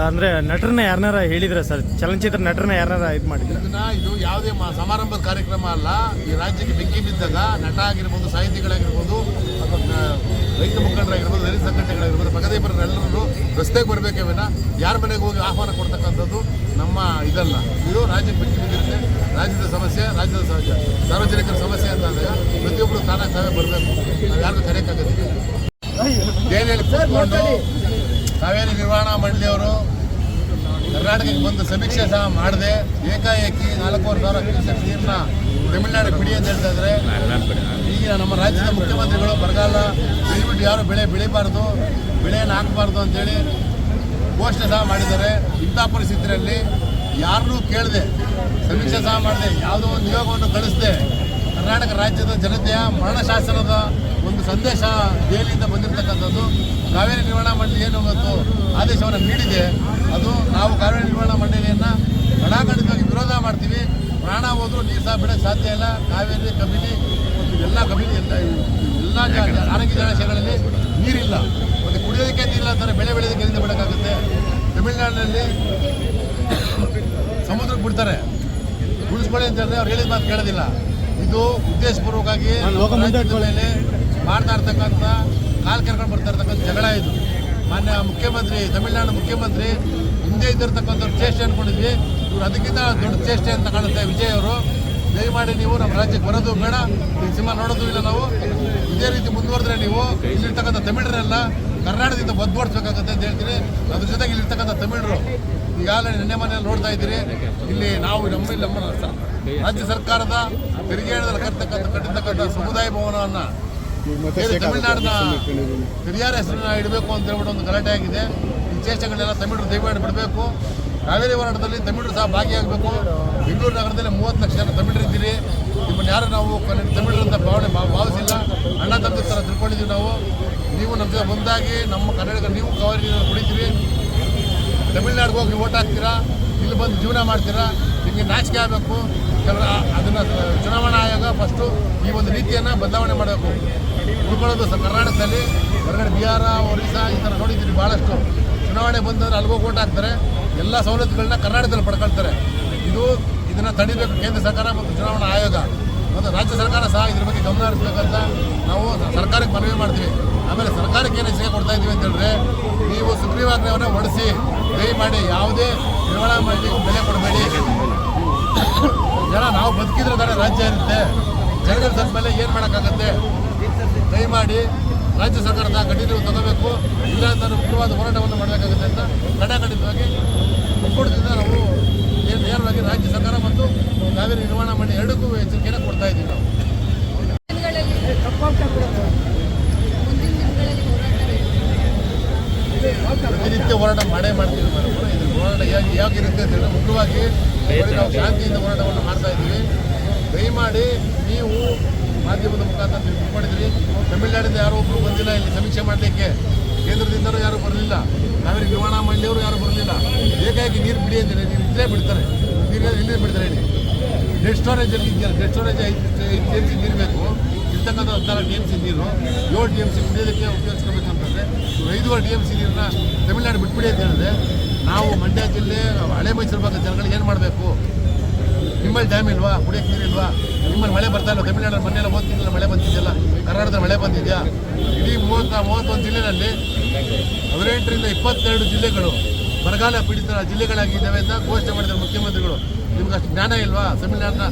ಅಂದ್ರೆ ನಟರನ್ನ ಯಾರನ್ನಾರ ಹೇಳಿದ್ರೆ ಸರ್, ಚಲನಚಿತ್ರ ನಟರನ್ನ ಯಾರನ್ನಾರ ಇದು ಮಾಡಿದ್ರೆ? ಇದು ಯಾವುದೇ ಸಮಾರಂಭದ ಕಾರ್ಯಕ್ರಮ ಅಲ್ಲ. ಈ ರಾಜ್ಯಕ್ಕೆ ಬೆಂಕಿ ಬಿದ್ದಾಗ ನಟ ಆಗಿರ್ಬೋದು, ಸಾಹಿತಿಗಳಾಗಿರ್ಬೋದು, ರೈತ ಮುಖಂಡರಾಗಿರ್ಬೋದು, ದಲಿತ ಸಂಘಟನೆಗಳಾಗಿರ್ಬೋದು, ಪ್ರಗತಿಪರರೆಲ್ಲರೂ ರಸ್ತೆಗೆ ಬರಬೇಕೇ ವಿನ ಯಾರ ಮನೆಗೆ ಹೋಗಿ ಆಹ್ವಾನ ಕೊಡ್ತಕ್ಕಂಥದ್ದು ನಮ್ಮ ಇದಲ್ಲ. ಇದು ರಾಜ್ಯಕ್ಕೆ ಬೆಂಕಿ ಬಿದ್ದಿರುತ್ತೆ. ರಾಜ್ಯದ ಸಮಸ್ಯೆ, ರಾಜ್ಯದ ಸಾರ್ವಜನಿಕರ ಸಮಸ್ಯೆ ಅಂತ ಅಂದಾಗ ಪ್ರತಿಯೊಬ್ಬರು ತಾನಾಗಿ ತಾವೇ ಬರಬೇಕು. ನಾವು ಯಾರಿಗೂ ಕರೆಯೋಕ್ಕಾಗೋದಿಲ್ಲ. ದೆಹಲಿಯಲ್ಲಿ ಕೂತ್ಕೊಂಡು ಕಾವೇರಿ ನಿರ್ವಹಣಾ ಮಂಡಳಿಯವರು ಕರ್ನಾಟಕಕ್ಕೆ ಬಂದು ಸಮೀಕ್ಷೆ ಸಹ ಮಾಡದೆ ಏಕಾಏಕಿ 4,500 ಕ್ಯೂಸೆಕ್ ನೀರನ್ನ ತಮಿಳುನಾಡಿಗೆ ಬಿಡಿ ಅಂತ ಹೇಳ್ತಾ ಇದ್ದಾರೆ. ಈಗ ನಮ್ಮ ರಾಜ್ಯದ ಮುಖ್ಯಮಂತ್ರಿಗಳು ಬರಗಾಲ ದಯವಿಟ್ಟು ಯಾರು ಬೆಳೆ ಬೆಳಿಬಾರ್ದು, ಬೆಳೆಯನ್ನು ಹಾಕಬಾರ್ದು ಅಂತೇಳಿ ಘೋಷಣೆ ಸಹ ಮಾಡಿದ್ದಾರೆ. ಇಂಥ ಪರಿಸ್ಥಿತಿಯಲ್ಲಿ ಯಾರನ್ನೂ ಕೇಳದೆ, ಸಮೀಕ್ಷೆ ಸಹ ಮಾಡದೆ, ಯಾವುದೋ ಒಂದು ನಿಯೋಗವನ್ನು ಕಳಿಸದೆ ಕರ್ನಾಟಕ ರಾಜ್ಯದ ಜನತೆಯ ಮರಣಶಾಸನದ ಒಂದು ಸಂದೇಶ ದೆಹಲಿಯಿಂದ ಬಂದಿರತಕ್ಕಂಥದ್ದು. ಕಾವೇರಿ ನಿರ್ವಹಣಾ ಮಂಡಳಿ ಏನು ಮತ್ತು ಆದೇಶವನ್ನು ನೀಡಿದೆ, ಅದು ನಾವು ಕಾವೇರಿ ನಿರ್ವಹಣಾ ಮಂಡಳಿಯನ್ನು ಕಡಾಖಂಡಿತವಾಗಿ ವಿರೋಧ ಮಾಡ್ತೀವಿ. ಪ್ರಾಣ ಹೋದರೂ ನೀರು ಸಹ ಬಿಡೋಕ್ಕೆ ಸಾಧ್ಯ ಇಲ್ಲ. ಕಾವೇರಿ, ಕಬಿನಿ ಮತ್ತು ಎಲ್ಲ ಆರೋಗ್ಯ ಜಲಾಶಯಗಳಲ್ಲಿ ನೀರಿಲ್ಲ, ಮತ್ತು ಕುಡಿಯೋದಕ್ಕೆ ನೀರಿಲ್ಲ ಅಂತಾರೆ. ಬೆಳೆ ಬೆಳೆಯೋದಕ್ಕೆ ಎಲ್ಲಿಂದ ಬಿಡೋಕ್ಕಾಗುತ್ತೆ? ತಮಿಳುನಾಡಿನಲ್ಲಿ ಸಮುದ್ರಕ್ಕೆ ಬಿಡ್ತಾರೆ, ಉಳಿಸ್ಕೊಳ್ಳಿ ಅಂತ ಹೇಳಿದ್ರೆ ಅವ್ರು ಹೇಳಿದ ಮಾತು ಕೇಳೋದಿಲ್ಲ. ಇದು ಉದ್ದೇಶಪೂರ್ವಕವಾಗಿ ರಾಜ್ಯದ ಮೇಲೆ ಮಾಡ್ತಾ ಇರ್ತಕ್ಕಂಥ ಕಾಲು ಕೆರ್ಕೊಂಡು ಬರ್ತಾ ಇರ್ತಕ್ಕಂಥ ಜಗಳ. ಇದು ಮಾನ್ಯ ಮುಖ್ಯಮಂತ್ರಿ, ತಮಿಳುನಾಡು ಮುಖ್ಯಮಂತ್ರಿ ಹಿಂದೆ ಇದ್ದಿರ್ತಕ್ಕಂಥ ಚೇಷ್ಟೆ ಅಂದ್ಕೊಂಡಿದ್ವಿ. ಇವರು ಅದಕ್ಕಿಂತ ದೊಡ್ಡ ಚೇಷ್ಟೆ ಅಂತ ಕಾಣುತ್ತೆ. ವಿಜಯ್ ಅವರು ದಯಮಾಡಿ ನೀವು ನಮ್ಮ ರಾಜ್ಯಕ್ಕೆ ಬರೋದು ಬೇಡ, ಈ ಸಿನಿಮಾ ನೋಡೋದು ಇಲ್ಲ. ನಾವು ಇದೇ ರೀತಿ ಮುಂದುವರೆದ್ರೆ ನೀವು ಇಲ್ಲಿರ್ತಕ್ಕಂಥ ತಮಿಳರೆಲ್ಲ ಕರ್ನಾಟಕದಿಂದ ಬದ್ದುವಡಿಸ್ಬೇಕಾಗುತ್ತೆ ಅಂತ ಹೇಳ್ತೀನಿ. ಅದ್ರ ಜೊತೆಗೆ ಇಲ್ಲಿರ್ತಕ್ಕಂಥ ತಮಿಳರು ಈಗಾಗಲೇ ನಿನ್ನೆ ಮನೆಯಲ್ಲಿ ನೋಡ್ತಾ ಇದ್ದೀರಿ. ಇಲ್ಲಿ ನಾವು ನಮ್ಮ ರಾಜ್ಯ ಸರ್ಕಾರದ ತೆರಿಗೆ ಕಟ್ಟಿರ್ತಕ್ಕಂಥ ಸಮುದಾಯ ಭವನವನ್ನು ತಮಿಳುನಾಡಿನ ಪೆರಿಯಾರ್ ಹೆಸರನ್ನ ಇಡಬೇಕು ಅಂತ ಹೇಳ್ಬಿಟ್ಟು ಒಂದು ಗಲಾಟೆ ಆಗಿದೆ. ಈ ಚೇಷ್ಟೆಗಳನ್ನೆಲ್ಲ ತಮಿಳರು ದಯಮಾಡಿ ಬಿಡಬೇಕು. ಕಾವೇರಿ ಹೋರಾಟದಲ್ಲಿ ತಮಿಳರು ಸಹ ಭಾಗಿಯಾಗಬೇಕು. ಬೆಂಗಳೂರು ನಗರದಲ್ಲಿ 30 ಲಕ್ಷ ಜನ ತಮಿಳರಿದ್ದೀರಿ. ನಿಮ್ಮನ್ನು ಯಾರು ನಾವು ತಮಿಳರಂತ ಭಾವಿಸಿಲ್ಲ, ಅಣ್ಣ ತಮ್ಮ ಥರ ತಿಳ್ಕೊಂಡಿದ್ದೀವಿ ನಾವು. ನೀವು ನಮ್ಮ ಜೊತೆ ಮುಂದಾಗಿ ನಮ್ಮ ಕನ್ನಡಿಗರು, ನೀವು ಕಾವೇರಿ ನೀರನ್ನು ಕುಡಿತೀರಿ, ತಮಿಳ್ನಾಡಿಗೆ ಹೋಗಿ ಓಟ್ ಹಾಕ್ತೀರಾ, ಇಲ್ಲಿ ಬಂದು ಜೀವನ ಮಾಡ್ತೀರಾ, ನಿಮಗೆ ನಾಚಿಕೆ ಆಗಬೇಕು. ಅದನ್ನು ಚುನಾವಣಾ ಆಯೋಗ ಫಸ್ಟು ಈ ಒಂದು ನೀತಿಯನ್ನು ಬದಲಾವಣೆ ಮಾಡಬೇಕು. ಉಳ್ಕೊಳ್ಳೋದು ಕರ್ನಾಟಕದಲ್ಲಿ ಹೊರಗಡೆ ಬಿಹಾರ, ಒರಿಸ್ಸಾ ಈ ಥರ ನೋಡಿದ್ದೀರಿ ಭಾಳಷ್ಟು. ಚುನಾವಣೆ ಬಂದರೆ ಅಲ್ಲಿಗೋಗಿ ಓಟ್ ಹಾಕ್ತಾರೆ, ಎಲ್ಲ ಸವಲತ್ತುಗಳನ್ನ ಕರ್ನಾಟಕದಲ್ಲಿ ಪಡ್ಕೊಳ್ತಾರೆ. ಇದನ್ನು ತಡಿಬೇಕು ಕೇಂದ್ರ ಸರ್ಕಾರ ಮತ್ತು ಚುನಾವಣಾ ಆಯೋಗ ಮತ್ತು ರಾಜ್ಯ ಸರ್ಕಾರ ಸಹ ಇದ್ರ ಬಗ್ಗೆ ಗಮನ ಹರಿಸಬೇಕಂತ ನಾವು ಸರ್ಕಾರಕ್ಕೆ ಮನವಿ ಮಾಡ್ತೀವಿ. ಆಮೇಲೆ ಸರ್ಕಾರಕ್ಕೆ ಏನು ಎಚ್ಚರಿಕೆ ಕೊಡ್ತಾ ಇದ್ದೀವಿ ಅಂತ ಹೇಳಿದ್ರೆ, ನೀವು ಸುಗ್ರೀವಾಜ್ಞೆಯನ್ನು ಹೊಡಿಸಿ ದಯಮಾಡಿ ಯಾವುದೇ ನಿರ್ವಹಣಾ ಮಂಡಳಿಗೂ ಬೆಲೆ ಕೊಡಬೇಡಿ. ಜನ ನಾವು ಬದುಕಿದ್ರೆ ತಾನೇ ರಾಜ್ಯ ಇರುತ್ತೆ. ಜನಗಳ ಸತ್ತ ಮೇಲೆ ಏನು ಮಾಡೋಕ್ಕಾಗತ್ತೆ? ದಯಮಾಡಿ ರಾಜ್ಯ ಸರ್ಕಾರದ ಗಟ್ಟಿಗಳು ತಗೋಬೇಕು. ಇಲ್ಲ ನಾನು ಉಗ್ರವಾದ ಹೋರಾಟವನ್ನು ಮಾಡಬೇಕಾಗುತ್ತೆ ಅಂತ ಕಡಾಖಂಡಿತವಾಗಿ ಒಕ್ಕೂಟದಿಂದ ನಾವು ನೇರವಾಗಿ ರಾಜ್ಯ ಸರ್ಕಾರ ಮತ್ತು ಕಾವೇರಿ ನಿರ್ವಹಣಾ ಮಂಡಳಿ ಎರಡಕ್ಕೂ ಎಚ್ಚರಿಕೆಯನ್ನು ಕೊಡ್ತಾ ಇದ್ದೀವಿ. ನಾವು ಪ್ರತಿನಿತ್ಯ ಹೋರಾಟ ಮಾಡೇ ಮಾಡ್ತೀವಿ. ಇದ್ರ ಹೋರಾಟ ಯಾಗಿರುತ್ತೆ ಅಂತ ಹೇಳಿದ್ರೆ ಮುಖ್ಯವಾಗಿ ನಾವು ಶಾಂತಿಯಿಂದ ಹೋರಾಟವನ್ನು ಮಾಡ್ತಾ ಇದ್ದೀವಿ. ದಯಮಾಡಿ ನೀವು ಮಾಧ್ಯಮದ ಮುಖಾಂತರ ನೀವು ತಿಳ್ಕೊಂಡಿದ್ರಿ. ತಮಿಳುನಾಡಿಂದ ಯಾರೋ ಒಬ್ಬರು ಬಂದಿಲ್ಲ ಇಲ್ಲಿ ಸಮೀಕ್ಷೆ ಮಾಡಲಿಕ್ಕೆ, ಕೇಂದ್ರದಿಂದಲೂ ಯಾರೂ ಬರಲಿಲ್ಲ, ಕಾವೇರಿ ನಿರ್ವಹಣಾ ಮಂಡಳಿಯವರು ಯಾರೂ ಬರಲಿಲ್ಲ. ಏಕಾಏಕಿ ನೀರು ಬಿಡಿ ಅಂತಾರೆ, ನೀವು ಇಲ್ಲೇ ಬಿಡ್ತಾರೆ, ಇಲ್ಲೇ ಬಿಡ್ತಾರೆ. ಹೇಳಿ, ಡೆಡ್ ಸ್ಟೋರೇಜಲ್ಲಿ ಇದೆಯಲ್ಲ, ಡೆಡ್ ಸ್ಟೋರೇಜ್ 5 TMC ನೀರು ಬೇಕು. ಇರ್ತಕ್ಕಂಥ 14 TMC ನೀರು 7 TMC ಕುಡಿಯೋದಕ್ಕೆ ಉಪಯೋಗಿಸ್ಕೋಬೇಕು ಅಂತಂದರೆ 5 TMC ನೀರನ್ನ ತಮಿಳುನಾಡು ಬಿಟ್ಬಿಡಿ ಅಂತ ಹೇಳಿದ್ರೆ, ನಾವು ಮಂಡ್ಯ ಜಿಲ್ಲೆ, ಹಳೆ ಮೈಸೂರು ಭಾಗದ ಜನಗಳಿಗೆ ಏನು ಮಾಡಬೇಕು? ನಿಮ್ಮಲ್ಲಿ ಡ್ಯಾಮ್ ಇಲ್ವಾ? ಕುಡಿಯೋಕ್ಕೆ ನೀರು ಇಲ್ವಾ? ನಿಮ್ಮಲ್ಲಿ ಮಳೆ ಬರ್ತಾ ಇಲ್ಲ? ತಮಿಳುನಾಡಲ್ಲಿ ಮೊನ್ನೆಲ್ಲ 30 ತಿಂಗಳ ಮಳೆ ಬಂದಿದೆಯಲ್ಲ, ಕರ್ನಾಟಕದಲ್ಲಿ ಮಳೆ ಬಂದಿದೆಯಾ? ಇಡೀ 31 ಜಿಲ್ಲೆಯಲ್ಲಿ 18ರಿಂದ 22 ಜಿಲ್ಲೆಗಳು ಬರಗಾಲ ಪೀಡಿತ ಜಿಲ್ಲೆಗಳಾಗಿದ್ದಾವೆ ಅಂತ ಘೋಷಣೆ ಮಾಡಿದ್ದಾರೆ ಮುಖ್ಯಮಂತ್ರಿಗಳು. ನಿಮ್ಗೆ ಅಷ್ಟು ಜ್ಞಾನ ಇಲ್ವಾ? ತಮಿಳುನಾಡಿನ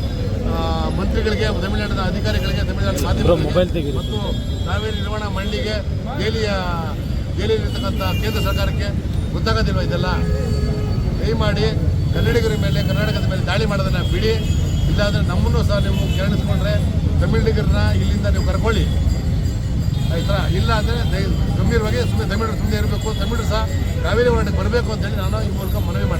ಮಂತ್ರಿಗಳಿಗೆ, ತಮಿಳುನಾಡಿನ ಅಧಿಕಾರಿಗಳಿಗೆ, ತಮಿಳುನಾಡಿನ ಮಾಧ್ಯಮಗಳಿಗೆ ಮತ್ತು ಕಾವೇರಿ ನಿರ್ವಹಣಾ ಮಂಡಳಿಗೆ, ದೆಹಲಿಯಲ್ಲಿರ್ತಕ್ಕಂಥ ಕೇಂದ್ರ ಸರ್ಕಾರಕ್ಕೆ ಗೊತ್ತಾಗೋದಿಲ್ವ ಇದೆಲ್ಲ? ದಯಮಾಡಿ ಕನ್ನಡಿಗರ ಮೇಲೆ, ಕರ್ನಾಟಕದ ಮೇಲೆ ದಾಳಿ ಮಾಡೋದನ್ನು ಬಿಡಿ. ಇಲ್ಲಾಂದರೆ ನಮ್ಮನ್ನು ಸಹ ನೀವು ಕೆರಳಿಸ್ಕೊಂಡ್ರೆ ತಮಿಳಿಗರನ್ನ ಇಲ್ಲಿಂದ ನೀವು ಕರ್ಕೊಳ್ಳಿ, ಆಯ್ತಾ? ಇಲ್ಲ ಅಂದರೆ ಗಂಭೀರವಾಗಿ ತಮಿಳರು ಸುಮ್ಮನೆ ಇರಬೇಕು. ತಮಿಳರು ಸಹ ಕಾವೇರಿ ಹೋರಾಟಕ್ಕೆ ಬರಬೇಕು ಅಂತೇಳಿ ನಾನು ಈ ಮೂಲಕ ಮನವಿ ಮಾಡ್ತೀನಿ.